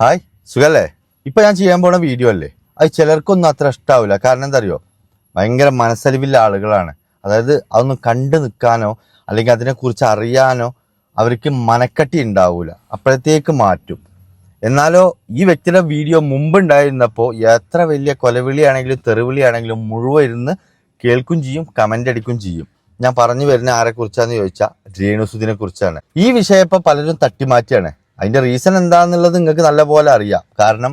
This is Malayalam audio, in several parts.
ഹായ് സുഖല്ലേ? ഇപ്പം ഞാൻ ചെയ്യാൻ പോണ വീഡിയോ അല്ലേ, അത് ചിലർക്കൊന്നും അത്ര ഇഷ്ടാവില്ല. കാരണം എന്താ അറിയോ, ഭയങ്കര മനസ്സലിവില്ല ആളുകളാണ്. അതായത് അതൊന്നും കണ്ടു നിൽക്കാനോ അല്ലെങ്കിൽ അതിനെക്കുറിച്ച് അറിയാനോ അവർക്ക് മനക്കട്ടി ഉണ്ടാവൂല, അപ്പോഴത്തേക്ക് മാറ്റും. എന്നാലോ ഈ വ്യക്തിയുടെ വീഡിയോ മുമ്പ് ഉണ്ടായിരുന്നപ്പോൾ എത്ര വലിയ കൊലവിളിയാണെങ്കിലും തെറിവിളിയാണെങ്കിലും മുഴുവൻ ഇരുന്ന് കേൾക്കും ചെയ്യും, കമൻ്റ് അടിക്കും ചെയ്യും. ഞാൻ പറഞ്ഞു വരുന്ന ആരെക്കുറിച്ചാന്ന് ചോദിച്ചാൽ രേണുസുദിനെ കുറിച്ചാണ്. ഈ വിഷയം ഇപ്പോൾ പലരും തട്ടിമാറ്റിയാണ്. അതിൻ്റെ റീസൺ എന്താണെന്നുള്ളത് നിങ്ങൾക്ക് നല്ലപോലെ അറിയാം. കാരണം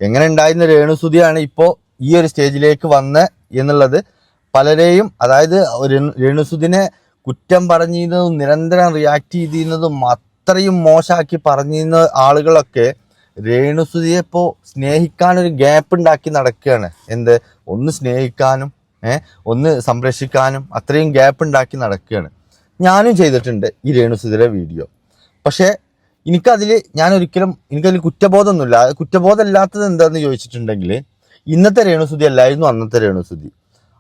എങ്ങനെ ഉണ്ടായിരുന്ന രേണുസുദിയാണ് ഇപ്പോൾ ഈ ഒരു സ്റ്റേജിലേക്ക് വന്ന് എന്നുള്ളത് പലരെയും, അതായത് രേണുസുദിനെ കുറ്റം പറഞ്ഞിരുന്നതും നിരന്തരം റിയാക്ട് ചെയ്തിരുന്നതും അത്രയും മോശമാക്കി പറഞ്ഞിരുന്ന ആളുകളൊക്കെ രേണുസുദിയെ ഇപ്പോൾ സ്നേഹിക്കാനൊരു ഗ്യാപ്പ് ഉണ്ടാക്കി നടക്കുകയാണ്. ഒന്ന് സ്നേഹിക്കാനും ഒന്ന് സംരക്ഷിക്കാനും അത്രയും ഗ്യാപ്പ് ഉണ്ടാക്കി നടക്കുകയാണ്. ഞാനും ചെയ്തിട്ടുണ്ട് ഈ രേണുസുദിയുടെ വീഡിയോ. പക്ഷേ എനിക്കതിൽ കുറ്റബോധമൊന്നുമില്ല. കുറ്റബോധം ഇല്ലാത്തത് എന്താണെന്ന് ചോദിച്ചിട്ടുണ്ടെങ്കിൽ, ഇന്നത്തെ രേണുസുദി അല്ലായിരുന്നു അന്നത്തെ രേണുസുദി.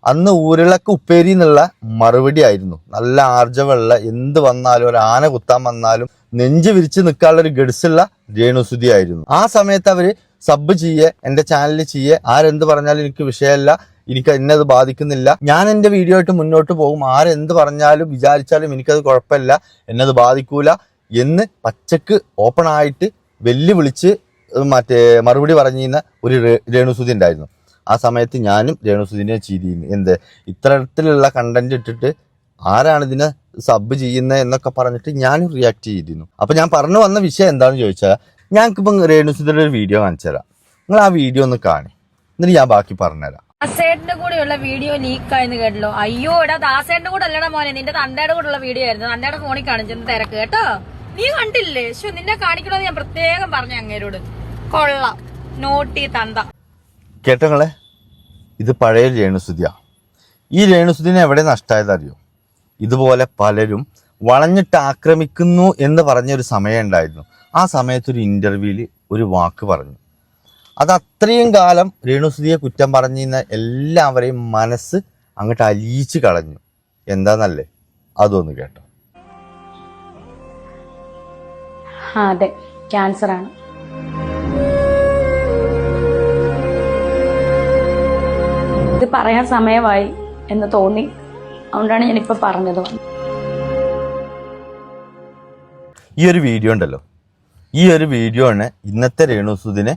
അന്ന് ഊരുളക്ക് ഉപ്പേരി എന്നുള്ള മറുപടി ആയിരുന്നു. നല്ല ആർജവമുള്ള, എന്ത് വന്നാലും ഒരു ആന കുത്താൻ വന്നാലും നെഞ്ച് വിരിച്ച് നിൽക്കാനുള്ളൊരു ഗഡ്സുള്ള രേണുസുദി ആയിരുന്നു. ആ സമയത്ത് അവർ സബ് ചെയ്യേ, എൻ്റെ ചാനലിൽ ചെയ്യേ, ആരെന്ത് പറഞ്ഞാലും എനിക്ക് വിഷയമല്ല, എനിക്ക് എന്നത് ബാധിക്കുന്നില്ല, ഞാൻ എൻ്റെ വീഡിയോ ആയിട്ട് മുന്നോട്ട് പോകും, ആരെന്ത് പറഞ്ഞാലും വിചാരിച്ചാലും എനിക്കത് കുഴപ്പമില്ല, എന്നത് ബാധിക്കൂല എന്ന് പച്ചക്ക് ഓപ്പൺ ആയിട്ട് വെല്ലുവിളിച്ച് മറുപടി പറഞ്ഞിരുന്ന ഒരു രേണുസുദി ഉണ്ടായിരുന്നു. ആ സമയത്ത് ഞാനും രേണുസുദിനെ ചെയ്തിരുന്നു. ഇത്തരത്തിലുള്ള കണ്ടന്റ് ഇട്ടിട്ട് ആരാണ് ഇതിനെ സബ് ചെയ്യുന്നത് എന്നൊക്കെ പറഞ്ഞിട്ട് ഞാനും റിയാക്ട് ചെയ്തിരുന്നു. അപ്പൊ ഞാൻ പറഞ്ഞു വന്ന വിഷയം എന്താണെന്ന് ചോദിച്ചാൽ, ഞങ്ങൾക്കിപ്പം രേണുസുദിയുടെ ഒരു വീഡിയോ കാണിച്ചു തരാം. നിങ്ങൾ ആ വീഡിയോ ഒന്ന് കാണി, എന്നിട്ട് ഞാൻ ബാക്കി പറഞ്ഞുതരാം. ദാസേട്ടന്റെ കൂടെയുള്ള വീഡിയോ ലീക്കായെന്ന് കേട്ടല്ലോ. അയ്യോ എടാ, ദാസേട്ടന്റെ കൂടെ അല്ലടാ മോനെ, നിന്റെ തന്തയുടെ കൂടെയുള്ള വീഡിയോ ആയിരുന്നു. തന്തയുടെ ഫോണിൽ കാണിച്ചെന്ന് തിരക്ക് കേട്ടോ. നീ കണ്ടില്ലേ? നിന്നെ കാണിക്കണമെന്ന് ഞാൻ പ്രത്യേകം പറഞ്ഞു അങ്ങേരോട്. കൊള്ളാം, നോട്ടി തന്ത. കേട്ടോങ്ങളെ, ഇത് പഴയ രേണുസുദിയാ. ഈ രേണുസുദിനെ എവിടെ നഷ്ടമായതറിയോ? ഇതുപോലെ പലരും വളഞ്ഞിട്ട് ആക്രമിക്കുന്നു എന്ന് പറഞ്ഞൊരു സമയം ഉണ്ടായിരുന്നു. ആ സമയത്തൊരു ഇന്റർവ്യൂവിൽ ഒരു വാക്ക് പറഞ്ഞു. അത് അത്രയും കാലം രേണുസുദിയെ കുറ്റം പറഞ്ഞിരുന്ന എല്ലാവരെയും മനസ്സ് അങ്ങോട്ട് അലിയിച്ച് കളഞ്ഞു. എന്താന്നല്ലേ, അതൊന്ന് കേട്ടോ. അതെ, ക്യാൻസർ ആണ്. ഇത് പറയാൻ സമയമായി എന്ന് തോന്നി, അതുകൊണ്ടാണ് ഞാനിപ്പോൾ പറഞ്ഞത്. ഈ ഒരു വീഡിയോ ഉണ്ടല്ലോ, ഈ ഒരു വീഡിയോ ആണ് ഇന്നത്തെ രേണുസുദിനെ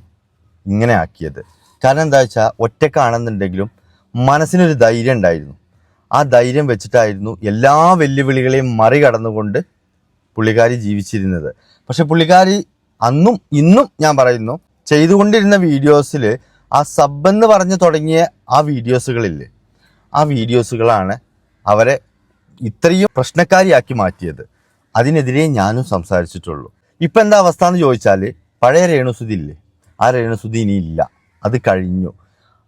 ഇങ്ങനെ ആക്കിയത്. കാരണം എന്താ വെച്ചാൽ, ഒറ്റക്കാണെന്നുണ്ടെങ്കിലും മനസ്സിനൊരു ധൈര്യം ഉണ്ടായിരുന്നു. ആ ധൈര്യം വെച്ചിട്ടായിരുന്നു എല്ലാ വെല്ലുവിളികളെയും മറികടന്നുകൊണ്ട് പുള്ളിക്കാരി ജീവിച്ചിരുന്നത്. പക്ഷെ പുള്ളിക്കാരി അന്നും ഇന്നും ഞാൻ പറയുന്നു, ചെയ്തുകൊണ്ടിരുന്ന വീഡിയോസിൽ ആ സബ് എന്ന് പറഞ്ഞ് തുടങ്ങിയ ആ വീഡിയോസുകളില്ലേ, ആ വീഡിയോസുകളാണ് അവരെ ഇത്രയും പ്രശ്നക്കാരിയാക്കി മാറ്റിയത്. അതിനെതിരെ ഞാനും സംസാരിച്ചിട്ടുള്ളൂ. ഇപ്പം എന്താ അവസ്ഥ എന്ന് ചോദിച്ചാൽ, പഴയ രേണുസുദി ഇല്ലേ, ആ രേണുസുദി ഇനിയില്ല, അത് കഴിഞ്ഞു.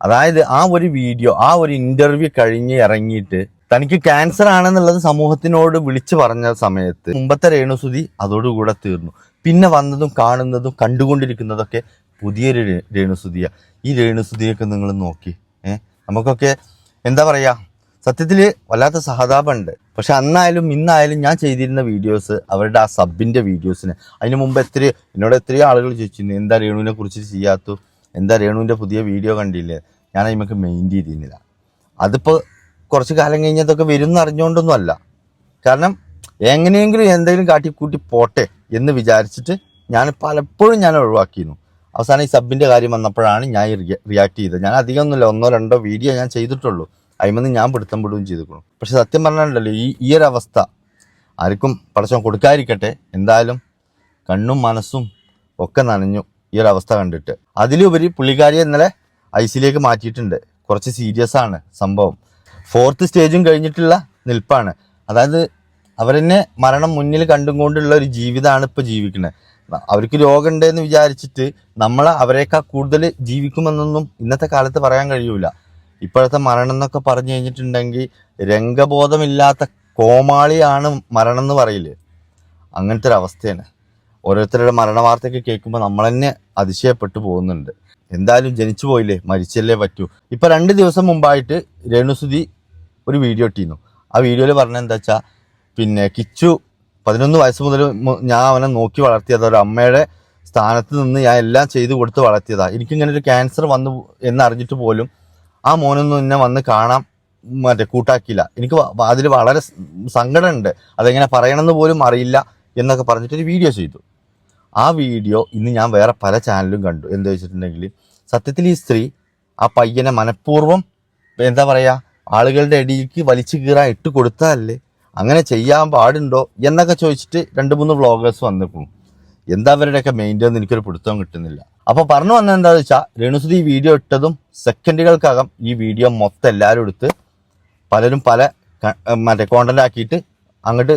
അതായത് ആ ഒരു വീഡിയോ, ആ ഒരു ഇന്റർവ്യൂ കഴിഞ്ഞ് ഇറങ്ങിയിട്ട് തനിക്ക് ക്യാൻസർ ആണെന്നുള്ളത് സമൂഹത്തിനോട് വിളിച്ചു പറഞ്ഞ സമയത്ത് മുമ്പത്തെ രേണുസുദി അതോടുകൂടെ തീർന്നു. പിന്നെ വന്നതും കാണുന്നതും കണ്ടുകൊണ്ടിരിക്കുന്നതൊക്കെ പുതിയൊരു രേണുസുദിയാണ്. ഈ രേണുസുദിയൊക്കെ നിങ്ങൾ നോക്കി, നമുക്കൊക്കെ എന്താ പറയുക, സത്യത്തിൽ വല്ലാത്ത സഹതാപമുണ്ട്. പക്ഷെ അന്നായാലും ഇന്നായാലും ഞാൻ ചെയ്തിരുന്ന വീഡിയോസ്, അവരുടെ ആ സബിൻ്റെ വീഡിയോസിന് അതിന് മുമ്പ് എന്നോട് എത്രയോ ആളുകൾ ചോദിച്ചിരുന്നു, എന്താ രേണുവിനെ കുറിച്ച് ചെയ്യാത്തു, എന്താ രേണുവിൻ്റെ പുതിയ വീഡിയോ കണ്ടില്ലേ. ഞാൻ അതിമൊക്കെ മെയിൻ ചെയ്തിരുന്നില്ല. അതിപ്പോൾ കുറച്ച് കാലം കഴിഞ്ഞതൊക്കെ വരും എന്ന് അറിഞ്ഞുകൊണ്ടൊന്നും അല്ല. കാരണം എങ്ങനെയെങ്കിലും എന്തെങ്കിലും കാട്ടിക്കൂട്ടി പോട്ടെ എന്ന് വിചാരിച്ചിട്ട് ഞാൻ പലപ്പോഴും ഒഴിവാക്കിയിരുന്നു. അവസാനം ഈ സബിൻ്റെ കാര്യം വന്നപ്പോഴാണ് ഞാൻ റിയാക്ട് ചെയ്തത്. ഞാൻ അധികമൊന്നുമില്ല, 1-2 വീഡിയോ ഞാൻ ചെയ്തിട്ടുള്ളൂ. അതിമെന്ന് ഞാൻ പിടുത്തം വിടുകയും ചെയ്തിരിക്കണം. പക്ഷെ സത്യം പറഞ്ഞാലുണ്ടല്ലോ, ഈ ഒരു അവസ്ഥ ആർക്കും പടച്ചോൻ കൊടുക്കാതിരിക്കട്ടെ. എന്തായാലും കണ്ണും മനസ്സും ഒക്കെ നനഞ്ഞു ഈ ഒരു അവസ്ഥ കണ്ടിട്ട്. അതിലുപരി പുള്ളിക്കാരിയെ ഇന്നലെ ഐസിയിലേക്ക് മാറ്റിയിട്ടുണ്ട്. കുറച്ച് സീരിയസ് ആണ് സംഭവം. 4th സ്റ്റേജും കഴിഞ്ഞിട്ടുള്ള നിൽപ്പാണ്. അതായത് അവരെന്നെ മരണം മുന്നിൽ കണ്ടുകൊണ്ടുള്ള ഒരു ജീവിതമാണ് ഇപ്പോൾ ജീവിക്കുന്നത്. അവർക്ക് രോഗമുണ്ടെന്ന് വിചാരിച്ചിട്ട് അവരെക്കാൾ കൂടുതൽ ജീവിക്കുമെന്നൊന്നും ഇന്നത്തെ കാലത്ത് പറയാൻ കഴിയൂല. ഇപ്പോഴത്തെ മരണം എന്നൊക്കെ പറഞ്ഞു കഴിഞ്ഞിട്ടുണ്ടെങ്കിൽ രംഗബോധമില്ലാത്ത കോമാളിയാണ് മരണം എന്ന് പറയില്ലേ, അങ്ങനത്തെ ഒരു അവസ്ഥയാണ്. ഓരോരുത്തരുടെ മരണവാർത്തയൊക്കെ കേൾക്കുമ്പോൾ നമ്മൾ തന്നെ അതിശയപ്പെട്ടു പോകുന്നുണ്ട്. എന്തായാലും ജനിച്ചു പോയില്ലേ, മരിച്ചല്ലേ പറ്റൂ. ഇപ്പം 2 ദിവസം മുമ്പായിട്ട് രേണുസുദി ഒരു വീഡിയോ ഇട്ടിരുന്നു. ആ വീഡിയോയിൽ പറഞ്ഞത് എന്താ വെച്ചാൽ, കിച്ചു 11 വയസ്സ് മുതൽ ഞാൻ അവനെ നോക്കി വളർത്തിയത്, ഒരു അമ്മയുടെ സ്ഥാനത്ത് നിന്ന് ഞാൻ എല്ലാം ചെയ്തു കൊടുത്ത് വളർത്തിയതാ. എനിക്കിങ്ങനെ ഒരു ക്യാൻസർ വന്നു എന്നറിഞ്ഞിട്ട് പോലും ആ മോനൊന്നും എന്നെ വന്ന് കാണാൻ കൂട്ടാക്കിയില്ല. എനിക്ക് അതിൽ വളരെ സങ്കടമുണ്ട്. അതെങ്ങനെ പറയണമെന്ന് പോലും അറിയില്ല എന്നൊക്കെ പറഞ്ഞിട്ടൊരു വീഡിയോ ചെയ്തു. ആ വീഡിയോ ഇന്ന് ഞാൻ വേറെ പല ചാനലും കണ്ടു. എന്താ വെച്ചിട്ടുണ്ടെങ്കിൽ സത്യത്തിൽ ഈ സ്ത്രീ ആ പയ്യനെ മനഃപൂർവ്വം എന്താ പറയുക ആളുകളുടെ ഇടയിലേക്ക് വലിച്ചു കീറാൻ ഇട്ട് കൊടുത്തതല്ലേ, അങ്ങനെ ചെയ്യാൻ പാടുണ്ടോ എന്നൊക്കെ ചോദിച്ചിട്ട് 2-3 വ്ളോഗേഴ്സ് വന്നിരിക്കും. എന്താ അവരുടെയൊക്കെ മെയിൻ്റെ എനിക്കൊരു പിടുത്തം കിട്ടുന്നില്ല. അപ്പോൾ പറഞ്ഞു വന്നത് എന്താണെന്ന് വെച്ചാൽ രേണുസുതി ഈ വീഡിയോ ഇട്ടതും സെക്കൻഡുകൾക്കകം ഈ വീഡിയോ മൊത്തം എല്ലാവരും എടുത്ത് പലരും പല കോണ്ടന്റ് ആക്കിയിട്ട് അങ്ങോട്ട്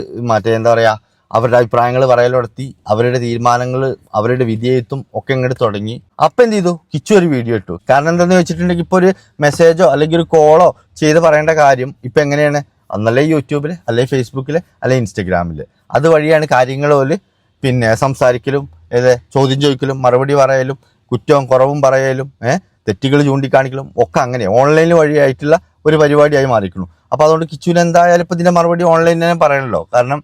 എന്താ പറയുക അവരുടെ അഭിപ്രായങ്ങൾ പറയലോടത്തി, അവരുടെ തീരുമാനങ്ങൾ അവരുടെ വിധിയെഴുത്തും ഒക്കെ ഇങ്ങോട്ട് തുടങ്ങി. അപ്പം എന്ത് ചെയ്തു, കിച്ചു ഒരു വീഡിയോ ഇട്ടു. കാരണം എന്താണെന്ന് വെച്ചിട്ടുണ്ടെങ്കിൽ ഇപ്പോൾ ഒരു മെസ്സേജോ അല്ലെങ്കിൽ ഒരു കോളോ ചെയ്ത് പറയേണ്ട കാര്യം ഇപ്പം എങ്ങനെയാണ്, ഒന്നല്ലേ യൂട്യൂബിൽ അല്ലെങ്കിൽ ഫേസ്ബുക്കിൽ അല്ലെങ്കിൽ ഇൻസ്റ്റഗ്രാമിൽ, അതുവഴിയാണ് കാര്യങ്ങൾ പോലെ പിന്നെ സംസാരിക്കലും ചോദ്യം ചോദിക്കലും മറുപടി പറയലും കുറ്റവും കുറവും പറയലും തെറ്റുകൾ ചൂണ്ടിക്കാണിക്കലും ഒക്കെ അങ്ങനെ ഓൺലൈൻ വഴിയായിട്ടുള്ള ഒരു പരിപാടിയായി മാറിക്കുന്നു. അപ്പോൾ അതുകൊണ്ട് കിച്ചുവിന് എന്തായാലും ഇപ്പം ഇതിൻ്റെ മറുപടി ഓൺലൈനിൽ തന്നെ പറയണല്ലോ. കാരണം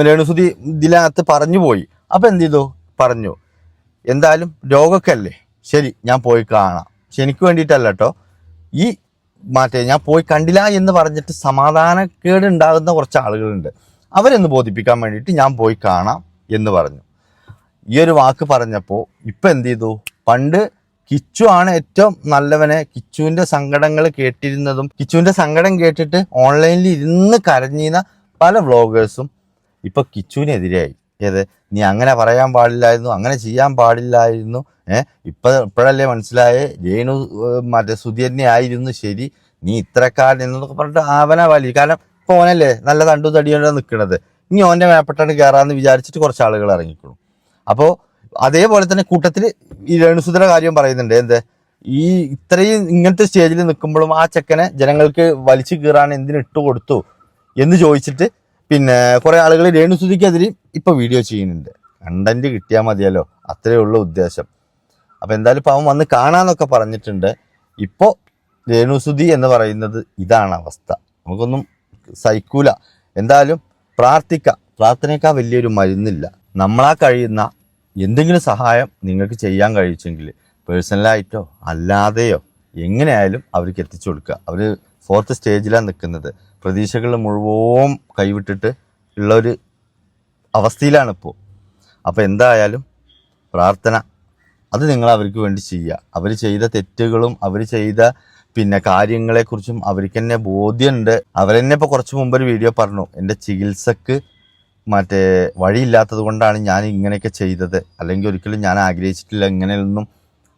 രേണുസുതി ഇതിനകത്ത് പറഞ്ഞു പോയി. അപ്പം എന്ത് ചെയ്തു, പറഞ്ഞു എന്തായാലും രോഗമൊക്കെ അല്ലേ, ശരി ഞാൻ പോയി കാണാം. പക്ഷെ എനിക്ക് വേണ്ടിയിട്ടല്ല കേട്ടോ, ഈ ഞാൻ പോയി കണ്ടില്ല എന്ന് പറഞ്ഞിട്ട് സമാധാനക്കേട് ഉണ്ടാകുന്ന കുറച്ച് ആളുകളുണ്ട്, അവരെന്ന് ബോധിപ്പിക്കാൻ വേണ്ടിയിട്ട് ഞാൻ പോയി കാണാം എന്ന് പറഞ്ഞു. ഈ ഒരു വാക്ക് പറഞ്ഞപ്പോൾ ഇപ്പം എന്ത് ചെയ്തു, പണ്ട് കിച്ചു ആണ് ഏറ്റവും നല്ലവനെ, കിച്ചുവിൻ്റെ സങ്കടങ്ങൾ കേട്ടിരുന്നതും കിച്ചുവിൻ്റെ സങ്കടം കേട്ടിട്ട് ഓൺലൈനിൽ ഇരുന്ന് കരഞ്ഞിരുന്ന പല വ്ളോഗേഴ്സും ഇപ്പൊ കിച്ചുവിനെതിരായി. നീ അങ്ങനെ പറയാൻ പാടില്ലായിരുന്നു, അങ്ങനെ ചെയ്യാൻ പാടില്ലായിരുന്നു, ഇപ്പോഴല്ലേ മനസ്സിലായേ രേണു സുധി തന്നെ ആയിരുന്നു ശരി, നീ ഇത്രക്കാരൻ എന്നൊക്കെ പറഞ്ഞിട്ട് അവനെ വലിയ. കാരണം ഇപ്പൊ ഓനല്ലേ നല്ല തണ്ടു തടിയോടെ നിൽക്കുന്നത്, ഇനി ഓൻ്റെ മേപ്പെട്ടാണ് കയറാന്ന് വിചാരിച്ചിട്ട് കുറച്ച് ആളുകൾ ഇറങ്ങിക്കണം. അപ്പോൾ അതേപോലെ തന്നെ കൂട്ടത്തിൽ ഈ രേണുസുധിയുടെ കാര്യം പറയുന്നുണ്ട്. ഈ ഇത്രയും ഇങ്ങനത്തെ സ്റ്റേജിൽ നിൽക്കുമ്പോഴും ആ ചെക്കനെ ജനങ്ങൾക്ക് വലിച്ചു കീറാൻ എന്തിനിട്ട് കൊടുത്തു എന്ന് ചോദിച്ചിട്ട് പിന്നെ കുറെ ആളുകൾ രേണുസുധിക്കെതിരെ ഇപ്പൊ വീഡിയോ ചെയ്യുന്നുണ്ട്. കണ്ടന്റ് കിട്ടിയാൽ മതിയല്ലോ, അത്രയേ ഉള്ളൂ ഉദ്ദേശം. അപ്പൊ എന്തായാലും ഇപ്പൊ അവൻ വന്ന് കാണാന്നൊക്കെ പറഞ്ഞിട്ടുണ്ട്. ഇപ്പോ രേണുസുധി എന്ന് പറയുന്നത് ഇതാണ് അവസ്ഥ, നമുക്കൊന്നും സഹിക്കൂല. എന്തായാലും പ്രാർത്ഥിക്കാം, പ്രാർത്ഥനയേക്കാൾ വലിയൊരു മരുന്നില്ല. നമ്മളാ കഴിയുന്ന എന്തെങ്കിലും സഹായം നിങ്ങൾക്ക് ചെയ്യാൻ കഴിച്ചെങ്കിൽ പേഴ്സണലായിട്ടോ അല്ലാതെയോ എങ്ങനെയായാലും അവർക്ക് എത്തിച്ചു കൊടുക്കുക. അവർ 4th സ്റ്റേജിലാണ് നിൽക്കുന്നത്, പ്രതീക്ഷകൾ മുഴുവൻ കൈവിട്ടിട്ട് ഉള്ളൊരു അവസ്ഥയിലാണിപ്പോൾ. അപ്പോൾ എന്തായാലും പ്രാർത്ഥന അത് നിങ്ങൾ അവർക്ക് വേണ്ടി ചെയ്യുക. അവർ ചെയ്ത തെറ്റുകളും അവർ ചെയ്ത പിന്നെ കാര്യങ്ങളെക്കുറിച്ചും അവർക്ക് തന്നെ ബോധ്യമുണ്ട്. അവരെന്നെ ഇപ്പോൾ കുറച്ച് മുമ്പ് ഒരു വീഡിയോ പറഞ്ഞു, എൻ്റെ ചികിത്സക്ക് വഴിയില്ലാത്തത് കൊണ്ടാണ് ഞാൻ ഇങ്ങനെയൊക്കെ ചെയ്തത്, അല്ലെങ്കിൽ ഒരിക്കലും ഞാൻ ആഗ്രഹിച്ചിട്ടില്ല ഇങ്ങനെയൊന്നും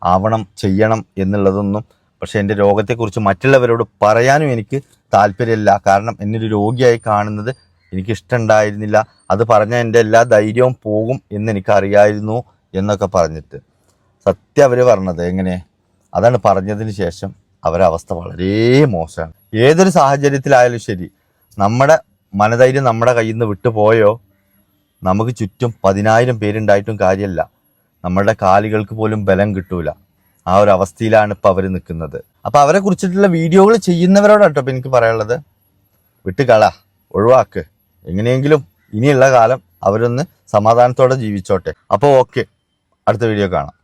ആവണം ചെയ്യണം എന്നുള്ളതൊന്നും. പക്ഷേ എൻ്റെ രോഗത്തെക്കുറിച്ച് മറ്റുള്ളവരോട് പറയാനും എനിക്ക് താല്പര്യമില്ല. കാരണം എന്നൊരു രോഗിയായി കാണുന്നത് എനിക്കിഷ്ടമുണ്ടായിരുന്നില്ല. അത് പറഞ്ഞാൽ എൻ്റെ എല്ലാ ധൈര്യവും പോകും എന്നെനിക്കറിയായിരുന്നു എന്നൊക്കെ പറഞ്ഞിട്ട് സത്യം അവർ പറഞ്ഞത് എങ്ങനെ, അതാണ് പറഞ്ഞതിന് ശേഷം അവരവസ്ഥ വളരെ മോശമാണ്. ഏതൊരു സാഹചര്യത്തിലായാലും ശരി, നമ്മുടെ മനധൈര്യം നമ്മുടെ കയ്യിൽ നിന്ന് വിട്ടുപോയോ നമുക്ക് ചുറ്റും 10,000 പേരുണ്ടായിട്ടും കാര്യമല്ല, നമ്മളുടെ കാലുകൾക്ക് പോലും ബലം കിട്ടൂല. ആ ഒരു അവസ്ഥയിലാണ് ഇപ്പം അവർ നിൽക്കുന്നത്. അപ്പം അവരെ കുറിച്ചിട്ടുള്ള വീഡിയോകൾ ചെയ്യുന്നവരോടാട്ടോ ഇപ്പം എനിക്ക് പറയാനുള്ളത്, വിട്ടുകള, ഒഴിവാക്ക്. എങ്ങനെയെങ്കിലും ഇനിയുള്ള കാലം അവരൊന്ന് സമാധാനത്തോടെ ജീവിച്ചോട്ടെ. അപ്പോൾ ഓക്കെ, അടുത്ത വീഡിയോ കാണാം.